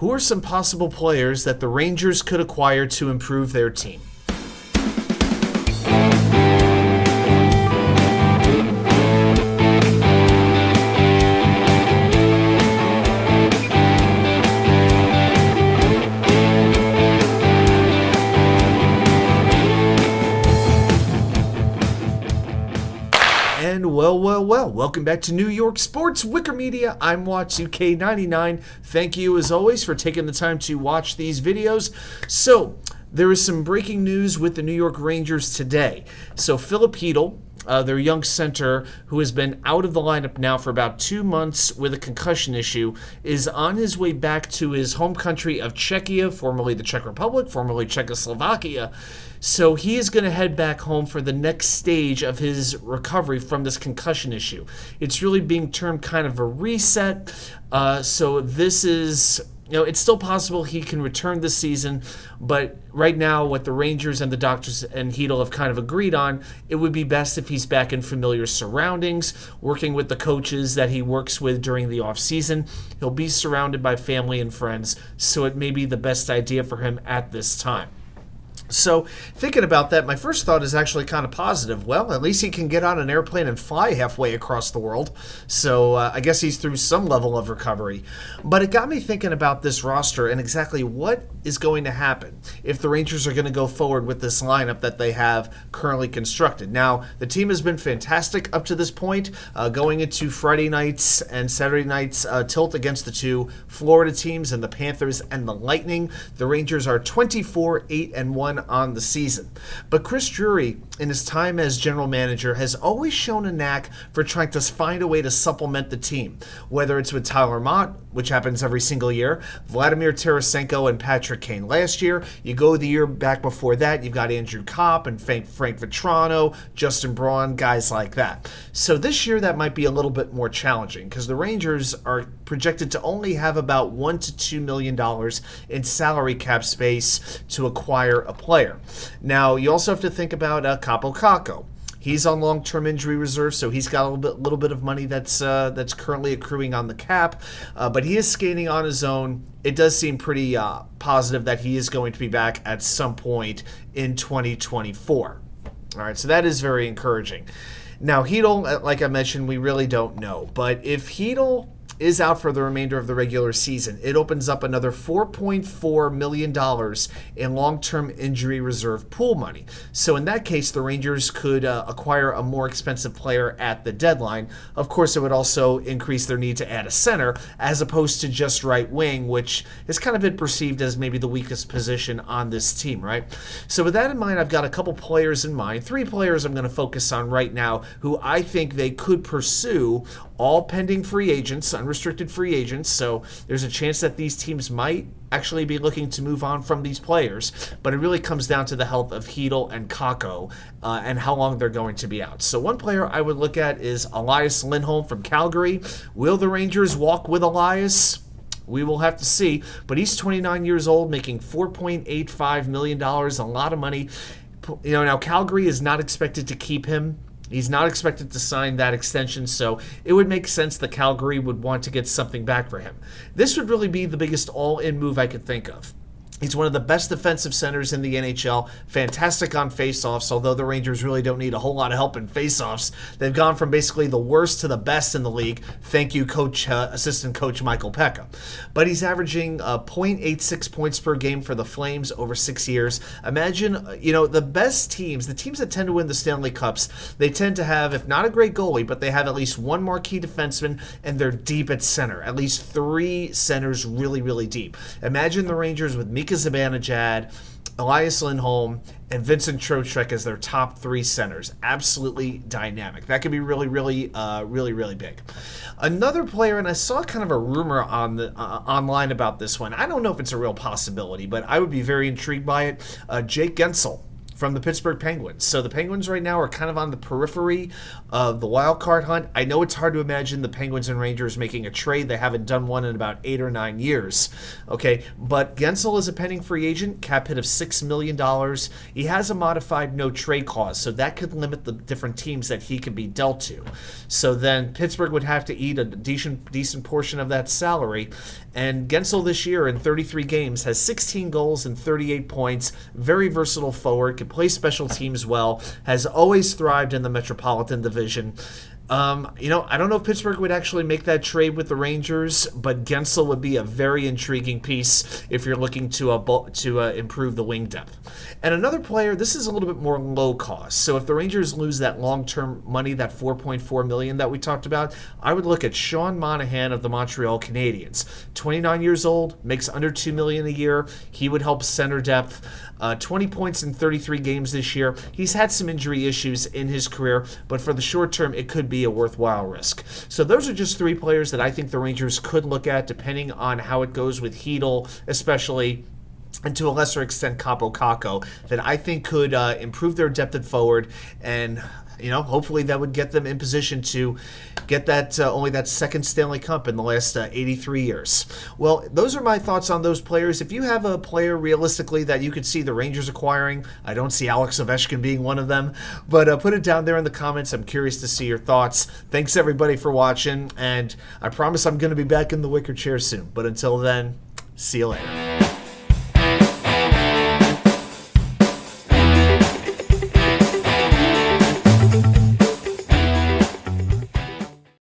Who are some possible players that the Rangers could acquire to improve their team? And well, welcome back to New York Sports Wicker Media. I'm Watsuke99. Thank you, as always, for taking the time to watch these videos. So, there is some breaking news with the New York Rangers today. So, Filip Chytil, their young center, who has been out of the lineup now for about 2 months with a concussion issue, is on his way back to his home country of Czechia, formerly the Czech Republic, formerly Czechoslovakia. So he is going to head back home for the next stage of his recovery from this concussion issue. It's really being termed kind of a reset. So this is, it's still possible he can return this season, but right now what the Rangers and the doctors and Chytil have kind of agreed on, it would be best if he's back in familiar surroundings, working with the coaches that he works with during the off-season. He'll be surrounded by family and friends, so it may be the best idea for him at this time. So, thinking about that, my first thought is actually kind of positive. Well, at least he can get on an airplane and fly halfway across the world. So, I guess he's through some level of recovery. But it got me thinking about this roster and exactly what is going to happen if the Rangers are going to go forward with this lineup that they have currently constructed. Now, the team has been fantastic up to this point, going into Friday nights and Saturday nights tilt against the two Florida teams and the Panthers and the Lightning. The Rangers are 24-8-1 on the season. But Chris Drury, in his time as general manager, has always shown a knack for trying to find a way to supplement the team, whether it's with Tyler Mott, which happens every single year, Vladimir Tarasenko and Patrick Kane last year. You go the year back before that, you've got Andrew Kopp and Frank Vetrano, Justin Braun, guys like that. So this year that might be a little bit more challenging because the Rangers are projected to only have about $1 to $2 million in salary cap space to acquire a player. Now, you also have to think about Kaapo Kakko. He's on long-term injury reserve, so he's got a little bit of money that's currently accruing on the cap, but he is skating on his own. It does seem pretty positive that he is going to be back at some point in 2024. All right, so that is very encouraging. Now, Chytil, like I mentioned, we really don't know, but if Chytil is out for the remainder of the regular season, it opens up another $4.4 million in long-term injury reserve pool money. So in that case, the Rangers could acquire a more expensive player at the deadline. Of course, it would also increase their need to add a center as opposed to just right wing, which has kind of been perceived as maybe the weakest position on this team, right? So with that in mind, I've got a couple players in mind, 3 players I'm going to focus on right now who I think they could pursue, all pending free agents, unrestricted free agents, so there's a chance that these teams might actually be looking to move on from these players, but it really comes down to the health of Chytil and Kakko and how long they're going to be out. So one player I would look at is Elias Lindholm from Calgary. Will the Rangers walk with Elias? We will have to see, but he's 29 years old, making $4.85 million, a lot of money. Now Calgary is not expected to keep him. He's not expected to sign that extension, so it would make sense that Calgary would want to get something back for him. This would really be the biggest all-in move I could think of. He's one of the best defensive centers in the NHL, fantastic on faceoffs, although the Rangers really don't need a whole lot of help in faceoffs. They've gone from basically the worst to the best in the league. Thank you, assistant coach Michael Pekka. But he's averaging 0.86 points per game for the Flames over 6 years. Imagine, the best teams, the teams that tend to win the Stanley Cups, they tend to have, if not a great goalie, but they have at least one marquee defenseman, and they're deep at center. At least 3 centers really, really deep. Imagine the Rangers with Mikazibanejad, Elias Lindholm, and Vincenttrochek as their top 3 centers. Absolutely dynamic. That could be really, really, really big. Another player, and I saw kind of a rumor on the online about this one. I don't know if it's a real possibility, but I would be very intrigued by it. Jake Guentzel from the Pittsburgh Penguins. So the Penguins right now are kind of on the periphery of the wild card hunt. I know it's hard to imagine the Penguins and Rangers making a trade. They haven't done one in about 8 or 9 years. Okay, but Guentzel is a pending free agent, cap hit of $6 million. He has a modified no trade clause, so that could limit the different teams that he can be dealt to. So then Pittsburgh would have to eat a decent portion of that salary. And Guentzel this year in 33 games has 16 goals and 38 points. Very versatile forward, can play special teams well, has always thrived in the Metropolitan Division. I don't know if Pittsburgh would actually make that trade with the Rangers, but Guentzel would be a very intriguing piece if you're looking to improve the wing depth. And another player, this is a little bit more low cost. So if the Rangers lose that long-term money, that $4.4 million that we talked about, I would look at Shawn Monahan of the Montreal Canadiens. 29 years old, makes under $2 million a year. He would help center depth. 20 points in 33 games this year. He's had some injury issues in his career, but for the short term, it could be a worthwhile risk. So those are just 3 players that I think the Rangers could look at, depending on how it goes with Chytil, especially, and to a lesser extent Capo Caco, that I think could improve their depth at forward, and hopefully that would get them in position to get that only that second Stanley Cup in the last 83 years. Well, those are my thoughts on those players. If you have a player realistically that you could see the Rangers acquiring, I don't see Alex Ovechkin being one of them, but put it down there in the comments. I'm curious to see your thoughts. Thanks everybody for watching, and I promise I'm going to be back in the wicker chair soon. But until then, see you later.